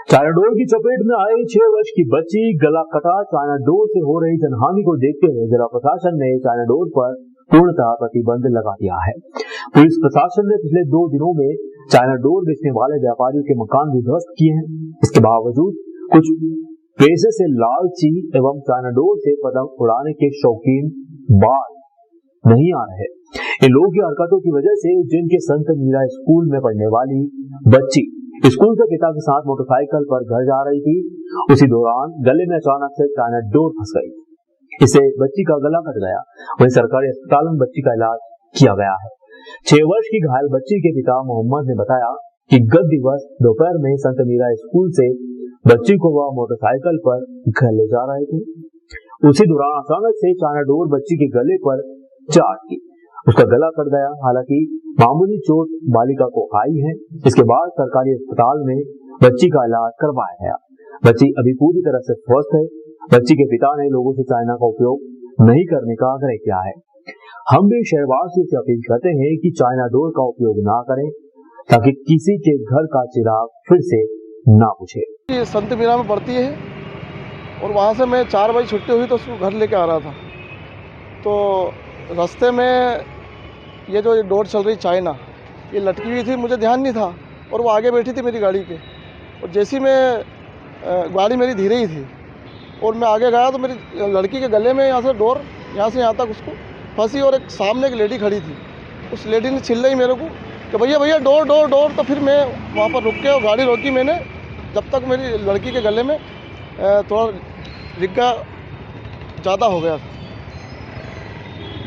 China door की चपेट में आई 6 वर्ष की बच्ची, गला कटा। चाइना डोर से हो रही जनहानि को देखते हुए जिला प्रशासन ने चाइना डोर पर पूर्णतः प्रतिबंध लगा दिया है। पुलिस प्रशासन ने पिछले 2 दिनों में चाइना डोर बेचने वाले व्यापारियों के मकान भी ध्वस्त किए हैं। इसके बावजूद कुछ पैसे से लालची एवं चाइना डोर से पतंग उड़ाने के शौकीन बाज नहीं आ रहे। इन लोगों की हरकतों की वजह से उज्जैन के संत मीरा स्कूल में पढ़ने वाली बच्ची स्कूल के पिता के साथ मोटरसाइकिल पर घर जा रही थी। उसी दौरान गले में अचानक से चाइना डोर फंस गई। इससे बच्ची का गला कट गया। वहीं सरकारी अस्पताल में बच्ची का इलाज किया गया है। 6 वर्ष की घायल बच्ची के पिता मोहम्मद ने बताया कि गत दिवस दोपहर में संत मीरा स्कूल से बच्ची को वह मोटरसाइकिल पर घर ले जा रहे थे। उसी दौरान अचानक से चाइना डोर बच्ची के गले पर चाट की। उसका गला कट गया। हालांकि मामूली चोट बालिका को आई है। इसके बाद सरकारी अस्पताल में बच्ची का इलाज करवाया गया। बच्ची अभी पूरी तरह से स्वस्थ है। बच्ची के पिता ने लोगों से चाइना का उपयोग नहीं करने का आग्रह किया है। हम भी शहरवासियों से अपील करते हैं कि चाइना डोर का उपयोग ना करें ताकि किसी के घर का चिराग फिर से ना बुझे। संत मीरा में पढ़ती है और वहाँ से मैं 4 बजे छुट्टी हुई तो उसको घर लेके आ रहा था। तो रास्ते में ये जो डोर चल रही चाइना, ये लटकी हुई थी, मुझे ध्यान नहीं था और वो आगे बैठी थी मेरी गाड़ी पे। और जैसी मैं गाड़ी मेरी धीरे ही थी और मैं आगे गया तो मेरी लड़की के गले में यहाँ से डोर यहाँ से यहाँ तक उसको फंसी और एक सामने एक लेडी खड़ी थी। उस लेडी ने चिल्लाई मेरे को कि भैया भैया डोर डोर डोर। तो फिर मैं वहाँ पर रुक के और गाड़ी रोकी मैंने, जब तक मेरी लड़की के गले में थोड़ा रिक्का ज़्यादा हो गया था।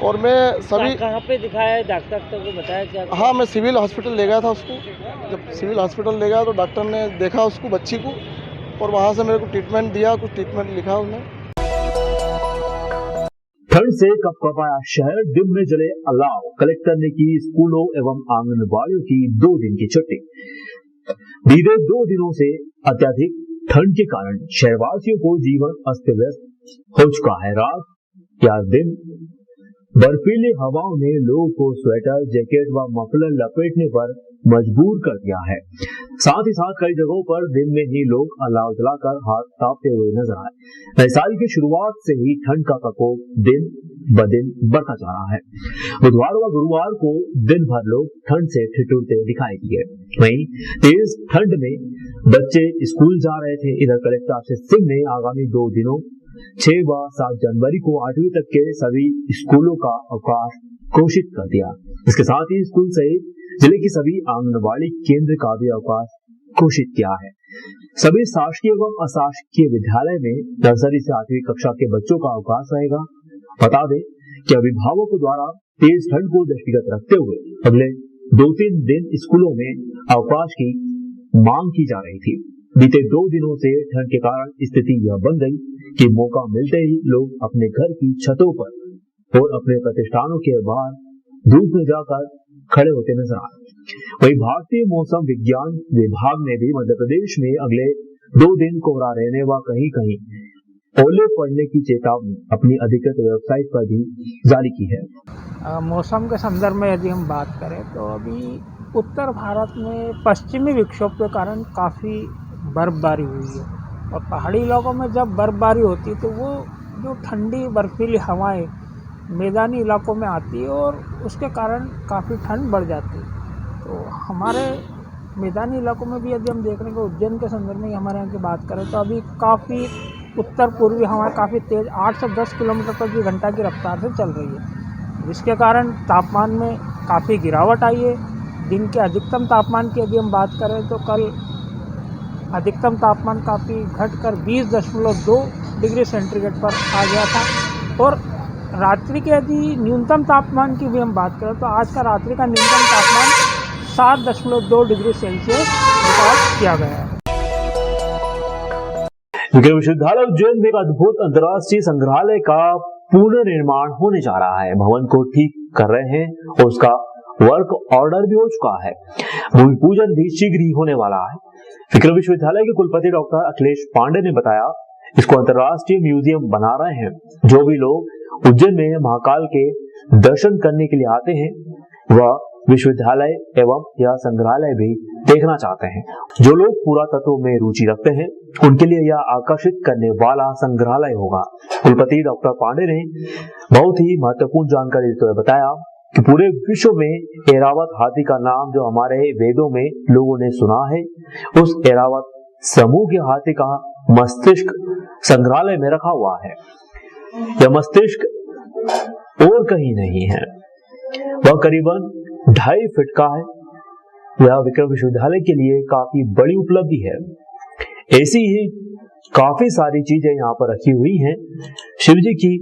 और मैं सभी कहाँ पे दिखाया है, डॉक्टर को बताया क्या? हाँ, मैं सिविल हॉस्पिटल ले गया था उसको। जब सिविल हॉस्पिटल ले गया तो डॉक्टर ने देखा उसको, बच्ची को, और वहाँ से मेरे को ट्रीटमेंट दिया, कुछ ट्रीटमेंट लिखा उन्हें। ठंड से कपकपाया शहर, दिन में जले अलाव। कलेक्टर ने की स्कूलों एवं आंगनबाड़ियों की 2 दिन की छुट्टी। बीते 2 दिनों से अत्यधिक ठंड के कारण शहरवासियों को जीवन अस्त व्यस्त हो चुका है। रात या दिन बर्फीली हवाओं ने लोगों को स्वेटर, जैकेट व मफलर लपेटने पर मजबूर कर दिया है। साथ ही साथ कई जगहों पर दिन में ही लोग अलाव जलाकर हाथ तापते हुए नजर आए। नए साल की शुरुआत से ही ठंड का प्रकोप दिन ब दिन बढ़ता जा रहा है। बुधवार व गुरुवार को दिन भर लोग ठंड से ठिठुरते दिखाई दिए। वहीं तेज ठंड में बच्चे स्कूल जा रहे थे। इधर कलेक्टर आशीष सिंह ने आगामी 2 दिनों 6 व 7 जनवरी को 8वीं तक के सभी स्कूलों का अवकाश घोषित कर दिया। इसके साथ ही स्कूल सहित जिले की सभी आंगनबाड़ी केंद्र का भी अवकाश घोषित किया है। सभी शासकीय एवं अशासकीय विद्यालय में नर्सरी से 8वीं कक्षा के बच्चों का अवकाश रहेगा। बता दें कि अभिभावकों द्वारा तेज ठंड को दृष्टिगत रखते हुए अगले 2-3 दिन स्कूलों में अवकाश की मांग की जा रही थी। बीते 2 दिनों से ठंड के कारण स्थिति यह बन गई कि मौका मिलते ही लोग अपने घर की छतों पर और अपने प्रतिष्ठानों के बाहर धूप में जाकर खड़े होते नजर आए। वहीं भारतीय मौसम विज्ञान विभाग ने भी मध्य प्रदेश में अगले 2 दिन कोहरा रहने व कहीं कहीं ओले पड़ने की चेतावनी अपनी अधिकृत वेबसाइट पर भी जारी की है। मौसम के संदर्भ में यदि हम बात करें तो अभी उत्तर भारत में पश्चिमी विक्षोभ के कारण काफ़ी बर्फबारी हुई है और पहाड़ी इलाकों में जब बर्फबारी होती है तो वो जो ठंडी बर्फीली हवाएं मैदानी इलाकों में आती है और उसके कारण काफ़ी ठंड बढ़ जाती है। तो हमारे मैदानी इलाकों में भी यदि हम देख रहे हैं उज्जैन के संदर्भ में हमारे यहाँ की बात करें तो अभी काफ़ी उत्तर पूर्वी हवाएं काफ़ी तेज़ 8 से 10 किलोमीटर प्रति घंटा की रफ्तार से चल रही है, जिसके कारण तापमान में काफ़ी गिरावट आई है। दिन के अधिकतम तापमान की यदि हम बात करें तो कल अधिकतम तापमान काफ़ी घटकर 20.2 डिग्री सेंटीग्रेड पर आ गया था और रात्रि के यदि न्यूनतम तापमान की भी हम बात करें तो आज का रात्रि का न्यूनतम तापमान 7.2 डिग्री सेल्सियस रिकॉर्ड किया गया है। विश्वविद्यालय उज्जैन में एक अद्भुत अंतर्राष्ट्रीय संग्रहालय का पुनर्निर्माण होने जा रहा है। भवन को ठीक कर रहे हैं और उसका वर्क ऑर्डर भी हो चुका है। भूमि पूजन भी शीघ्र ही होने वाला है। विक्रम विश्वविद्यालय के कुलपति डॉक्टर अखिलेश पांडे ने बताया, इसको अंतर्राष्ट्रीय म्यूजियम बना रहे हैं। जो भी लोग उज्जैन में महाकाल के दर्शन करने के लिए आते हैं वह विश्वविद्यालय एवं यह संग्रहालय भी देखना चाहते हैं। जो लोग पुरातत्व में रुचि रखते हैं उनके लिए यह आकर्षित करने वाला संग्रहालय होगा। कुलपति डॉक्टर पांडे ने बहुत ही महत्वपूर्ण जानकारी देते हुए बताया कि पूरे विश्व में ऐरावत हाथी का नाम जो हमारे वेदों में लोगों ने सुना है, उस ऐरावत समूह के हाथी का मस्तिष्क संग्रहालय में रखा हुआ है। यह मस्तिष्क और कहीं नहीं है, वह करीबन 2.5 फीट का है। यह विक्रम विश्वविद्यालय के लिए काफी बड़ी उपलब्धि है। ऐसी ही काफी सारी चीजें यहाँ पर रखी हुई हैं। शिव जी की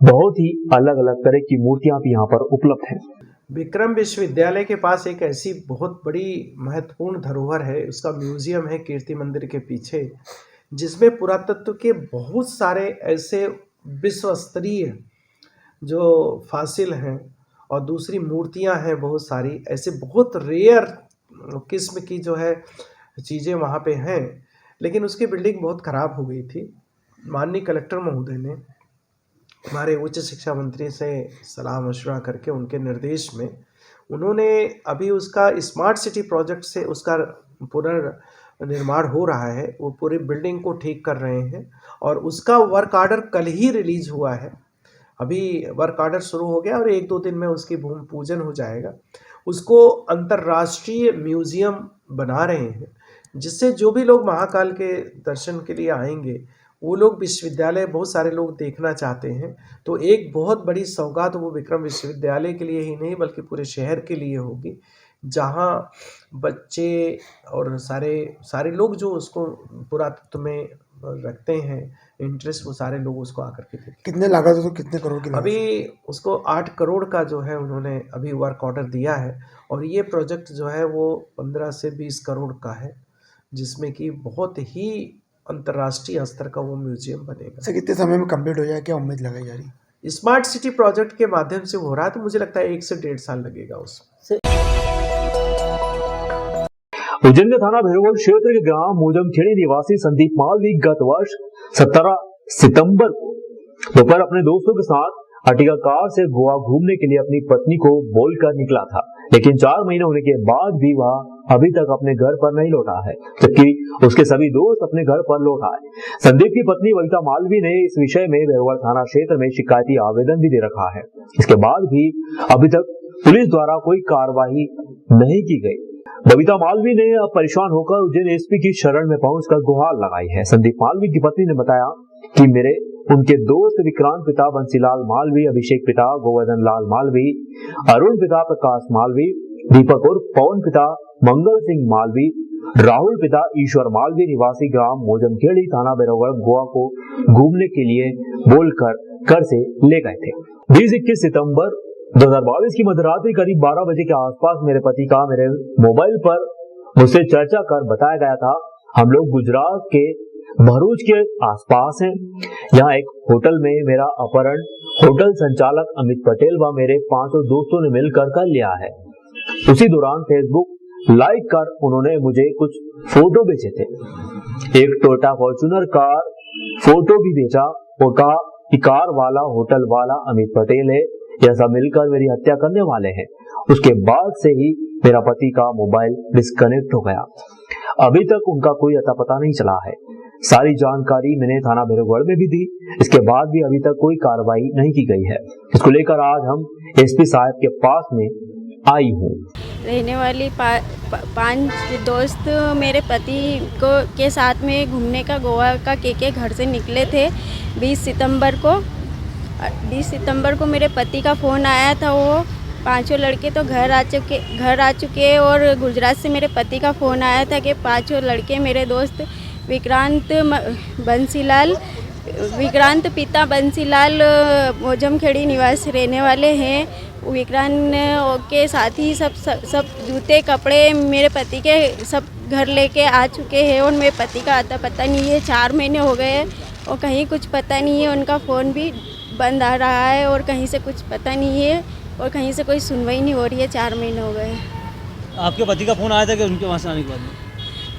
बहुत ही अलग अलग तरह की मूर्तियां भी यहाँ पर उपलब्ध हैं। विक्रम विश्वविद्यालय के पास एक ऐसी बहुत बड़ी महत्वपूर्ण धरोहर है, उसका म्यूजियम है कीर्ति मंदिर के पीछे, जिसमें पुरातत्व के बहुत सारे ऐसे विश्व स्तरीय जो फासिल हैं और दूसरी मूर्तियां हैं, बहुत सारी ऐसे बहुत रेयर किस्म की जो है चीज़ें वहाँ पे हैं। लेकिन उसकी बिल्डिंग बहुत ख़राब हो गई थी। माननीय कलेक्टर महोदय ने हमारे उच्च शिक्षा मंत्री से सलाह मशवरा करके उनके निर्देश में उन्होंने अभी उसका स्मार्ट सिटी प्रोजेक्ट से उसका पुनर्निर्माण हो रहा है। वो पूरी बिल्डिंग को ठीक कर रहे हैं और उसका वर्क आर्डर कल ही रिलीज हुआ है। अभी वर्क आर्डर शुरू हो गया और 1-2 दिन में उसकी भूमि पूजन हो जाएगा। उसको अंतर्राष्ट्रीय म्यूजियम बना रहे हैं, जिससे जो भी लोग महाकाल के दर्शन के लिए आएंगे वो लोग विश्वविद्यालय बहुत सारे लोग देखना चाहते हैं। तो एक बहुत बड़ी सौगात वो विक्रम विश्वविद्यालय के लिए ही नहीं बल्कि पूरे शहर के लिए होगी, जहाँ बच्चे और सारे लोग जो उसको पुरातत्व में रखते हैं इंटरेस्ट, वो सारे लोग उसको आकर के देखें। कितने लागत है, तो कितने करोड़ की लागत? अभी उसको 8 करोड़ का जो है उन्होंने अभी वर्क ऑर्डर दिया है और ये प्रोजेक्ट जो है वो 15 से 20 करोड़ का है, जिसमें कि बहुत ही अंतर्राष्ट्रीय स्तर का वो म्यूजियम बनेगा। सर कितने समय में कंप्लीट हो जाए, क्या उम्मीद लगाई जा रही है? स्मार्ट सिटी प्रोजेक्ट के माध्यम से हो रहा है, तो मुझे लगता है 1 से 1.5 साल लगेगा उसमें। उज्जैन के थाना भैरवगढ़ क्षेत्र के ग्राम मोजमखेड़ी निवासी संदीप मालवी गत वर्ष 17 सितंबर को दोपहर अपने दोस्तों के साथ अर्टिगा कार से गोवा घूमने के लिए अपनी पत्नी को बोलकर निकला था, लेकिन 4 महीने होने के बाद भी वह अभी तक अपने घर पर नहीं लौटा है, जबकि उसके सभी दोस्त अपने घर पर लौट आए। संदीप की पत्नी वनिता मालवी ने इस विषय में भैरवगढ़ थाना क्षेत्र में शिकायती आवेदन भी दे रखा है। इसके बाद भी अभी तक पुलिस द्वारा कोई कार्रवाई नहीं की गई। बबीता मालवी ने अब परेशान होकर उज्जैन एसपी की शरण में पहुंचकर गुहार लगाई है। संदीप मालवी की पत्नी ने बताया कि उनके दोस्त विक्रांत पिता बंसीलाल मालवी, अभिषेक पिता गोवर्धन लाल मालवी, अरुण पिता प्रकाश मालवी, दीपक और पवन पिता मंगल सिंह मालवी, राहुल पिता ईश्वर मालवी निवासी ग्राम मोजमखेड़ी थाना भैरवगढ़ गोवा को घूमने के लिए बोलकर घर से ले गए थे। 20-21 सितंबर 2022 की मध्यरात्रि करीब 12 बजे के आसपास मेरे पति का मेरे मोबाइल पर मुझसे चर्चा कर बताया गया था, हम लोग गुजरात के भरूच के आसपास हैं। यहाँ एक होटल में मेरा अपहरण होटल संचालक अमित पटेल व मेरे 5 दोस्तों ने मिलकर कर लिया है। उसी दौरान फेसबुक लाइक कर उन्होंने मुझे कुछ फोटो भेजे थे। एक टोयोटा फॉर्च्यूनर कार फोटो भी भेजा और कहा कि कार वाला होटल वाला अमित पटेल है, यह सब मिलकर मेरी हत्या करने वाले हैं। उसके बाद से ही मेरा पति का मोबाइल डिस्कनेक्ट हो गया। अभी तक उनका कोई अता पता नहीं चला है। सारी जानकारी मैंने थाना भैरवगढ़ में भी दी, इसके बाद भी अभी तक कोई कार्रवाई नहीं की गई है। इसको लेकर आज हम एसपी साहब के पास में आई हूँ। रहने वाली 5 दोस्त मेरे पति के साथ में घूमने का गोवा का के घर से निकले थे 20 सितंबर को मेरे पति का फ़ोन आया था। वो 5 लड़के तो घर आ चुके और गुजरात से मेरे पति का फ़ोन आया था कि 5 लड़के मेरे दोस्त विक्रांत पिता बंसीलाल मोजमखेड़ी निवासी रहने वाले हैं। विक्रांत के साथ ही सब जूते कपड़े मेरे पति के सब घर लेके आ चुके हैं और मेरे पति का आता पता नहीं है। 4 महीने हो गए और कहीं कुछ पता नहीं है। उनका फ़ोन भी बंद आ रहा है और कहीं से कुछ पता नहीं है और कहीं से कोई सुनवाई नहीं हो रही है। 4 महीने हो गए। आपके पति का फ़ोन आया था कि उनके वहाँ से आने के बाद में?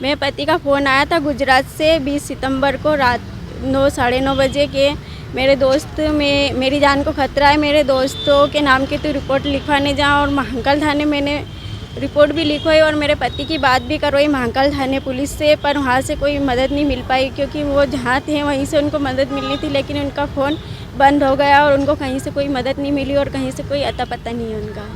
मेरे पति का फ़ोन आया था गुजरात से 20 सितंबर को रात 9 साढ़े 9 बजे के मेरे दोस्त में मेरी जान को खतरा है, मेरे दोस्तों के नाम की तो रिपोर्ट लिखवाने जाऊँ और महाकाल थाने मैंने रिपोर्ट भी लिखवाई और मेरे पति की बात भी करवाई महाकाल थाने पुलिस से, पर वहाँ से कोई मदद नहीं मिल पाई क्योंकि वो जहाँ थे वहीं से उनको मदद मिलनी थी, लेकिन उनका फ़ोन बंद हो गया और उनको कहीं से कोई मदद नहीं मिली और कहीं से कोई अता पता नहीं है उनका।